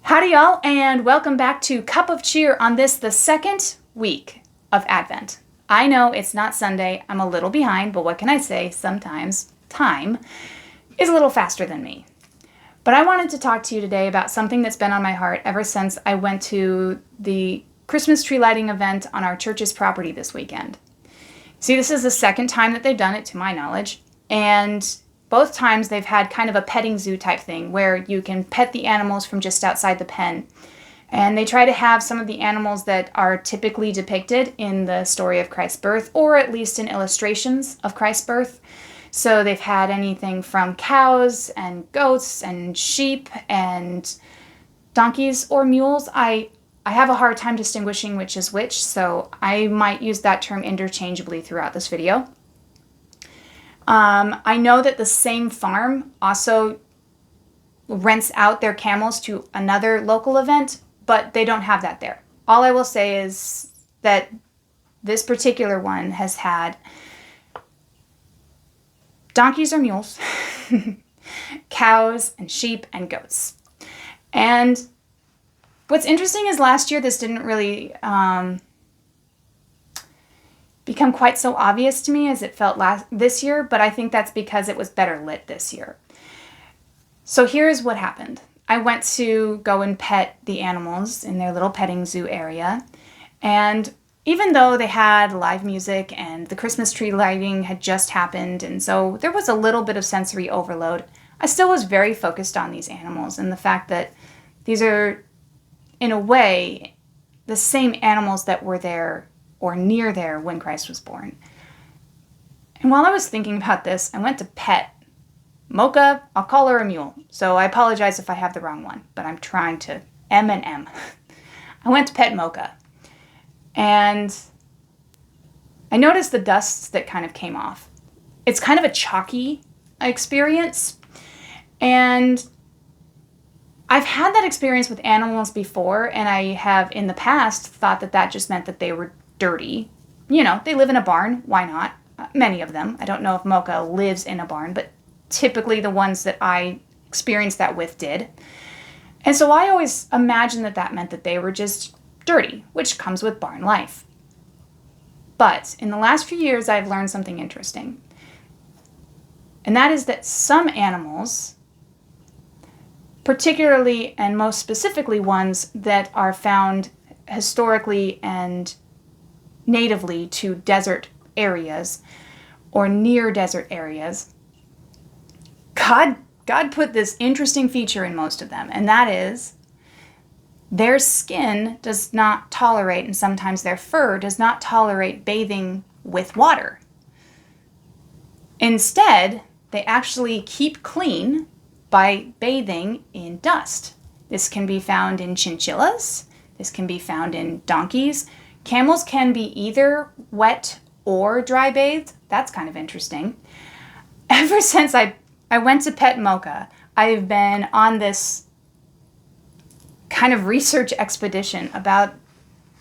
Howdy, y'all, and welcome back to Cup of Cheer on the second week of Advent. I know it's not Sunday. I'm a little behind, but what can I say? Sometimes time is a little faster than me. But I wanted to talk to you today about something that's been on my heart ever since I went to the Christmas tree lighting event on our church's property this weekend. See, this is the second time that they've done it, to my knowledge, and both times they've had kind of a petting zoo type thing where you can pet the animals from just outside the pen. And they try to have some of the animals that are typically depicted in the story of Christ's birth, or at least in illustrations of Christ's birth. So they've had anything from cows and goats and sheep and donkeys or mules. I have a hard time distinguishing which is which, so I might use that term interchangeably throughout this video. I know that the same farm also rents out their camels to another local event, but they don't have that there. All I will say is that this particular one has had donkeys or mules, cows and sheep and goats. And what's interesting is last year this didn't really become quite so obvious to me as it felt this year, but I think that's because it was better lit this year. So here's what happened. I went to go and pet the animals in their little petting zoo area, and even though they had live music and the Christmas tree lighting had just happened, and so there was a little bit of sensory overload, I still was very focused on these animals and the fact that these are, in a way, the same animals that were there or near there when Christ was born. And while I was thinking about this, I went to pet Mocha. I'll call her a mule, so I apologize if I have the wrong one, but I'm trying to M. I went to pet Mocha, and I noticed the dusts that kind of came off. It's kind of a chalky experience, and I've had that experience with animals before, and I have in the past thought that that just meant that they were dirty. You know, they live in a barn. Why not? Many of them. I don't know if Mocha lives in a barn, but typically the ones that I experienced that with did. And so I always imagined that that meant that they were just dirty, which comes with barn life. But in the last few years, I've learned something interesting. And that is that some animals, particularly and most specifically ones that are found historically and natively to desert areas or near desert areas, God put this interesting feature in most of them, and that is their skin does not tolerate, and sometimes their fur does not tolerate bathing with water. Instead, they actually keep clean by bathing in dust. This can be found in chinchillas. This can be found in donkeys. Camels can be either wet or dry bathed. That's kind of interesting. Ever since I went to pet Mocha, I've been on this kind of research expedition about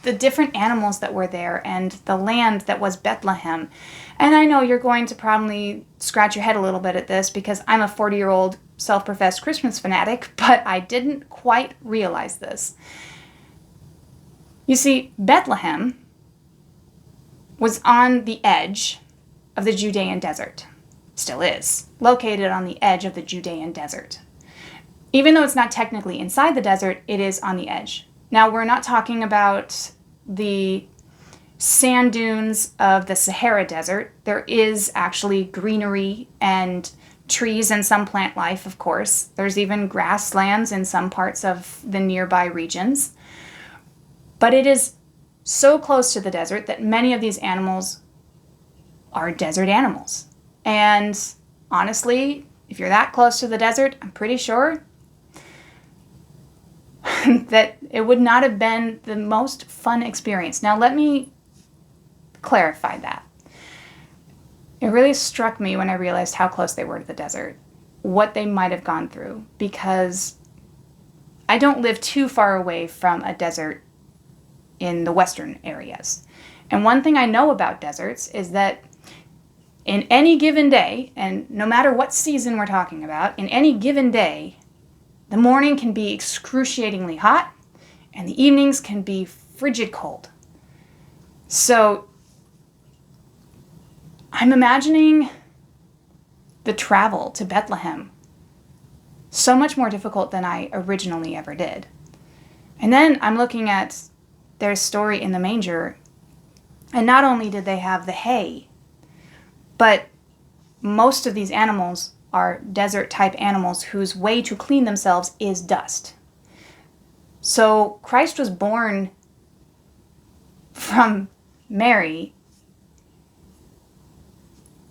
the different animals that were there and the land that was Bethlehem. And I know you're going to probably scratch your head a little bit at this because I'm a 40-year-old self-professed Christmas fanatic, but I didn't quite realize this. You see, Bethlehem was on the edge of the Judean desert. Still is. Located on the edge of the Judean desert. Even though it's not technically inside the desert, it is on the edge. Now, we're not talking about the sand dunes of the Sahara Desert. There is actually greenery and trees and some plant life, of course. There's even grasslands in some parts of the nearby regions. But it is so close to the desert that many of these animals are desert animals. And honestly, if you're that close to the desert, I'm pretty sure that it would not have been the most fun experience. Now, let me clarify that. It really struck me when I realized how close they were to the desert, what they might have gone through, because I don't live too far away from a desert in the western areas. And one thing I know about deserts is that in any given day, and no matter what season we're talking about, in any given day, The morning can be excruciatingly hot, and the evenings can be frigid cold. So I'm imagining the travel to Bethlehem so much more difficult than I originally ever did. And then I'm looking at their story in the manger, and not only did they have the hay, but most of these animals are desert type animals whose way to clean themselves is dust. So Christ was born from Mary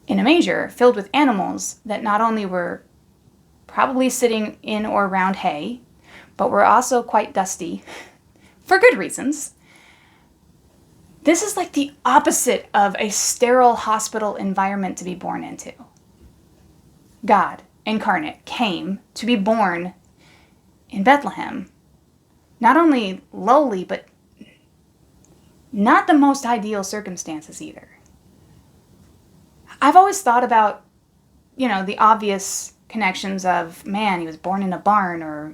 in a manger filled with animals that not only were probably sitting in or around hay, but were also quite dusty for good reasons. This is like the opposite of a sterile hospital environment to be born into. God incarnate came to be born in Bethlehem. Not only lowly, but not the most ideal circumstances either. I've always thought about, the obvious connections of, man, he was born in a barn, or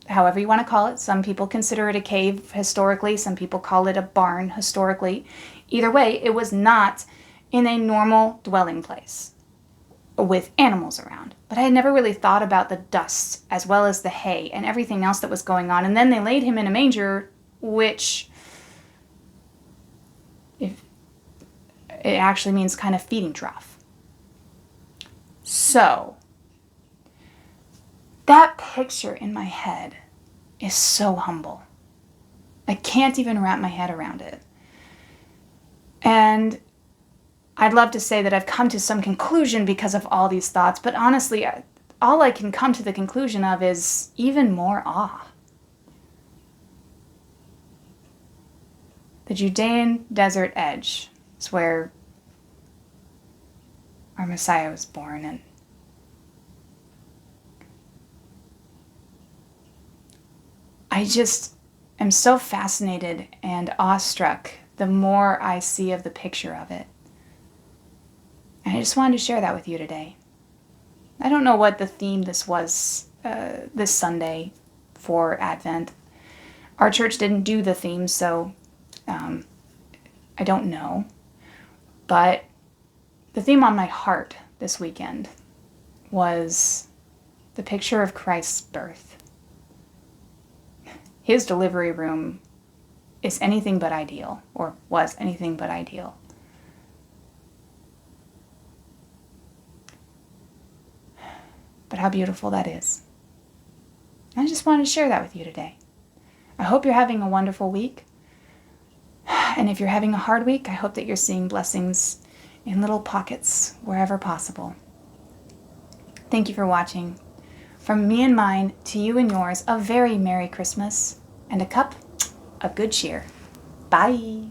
however you want to call it. Some people consider it a cave historically. Some people call it a barn historically. Either way, it was not in a normal dwelling place with animals around. But I had never really thought about the dust as well as the hay and everything else that was going on. And then they laid him in a manger, which it actually means kind of feeding trough. So that picture in my head is so humble. I can't even wrap my head around it. And I'd love to say that I've come to some conclusion because of all these thoughts, but honestly, all I can come to the conclusion of is even more awe. The Judean desert edge is where our Messiah was born, and I just am so fascinated and awestruck the more I see of the picture of it. And I just wanted to share that with you today. I don't know what the theme this was this Sunday for Advent. Our church didn't do the theme, so I don't know. But the theme on my heart this weekend was the picture of Christ's birth. His delivery room is anything but ideal, or was anything but ideal. But how beautiful that is. I just wanted to share that with you today. I hope you're having a wonderful week. And if you're having a hard week, I hope that you're seeing blessings in little pockets wherever possible. Thank you for watching. From me and mine to you and yours, a very Merry Christmas and a cup of good cheer. Bye.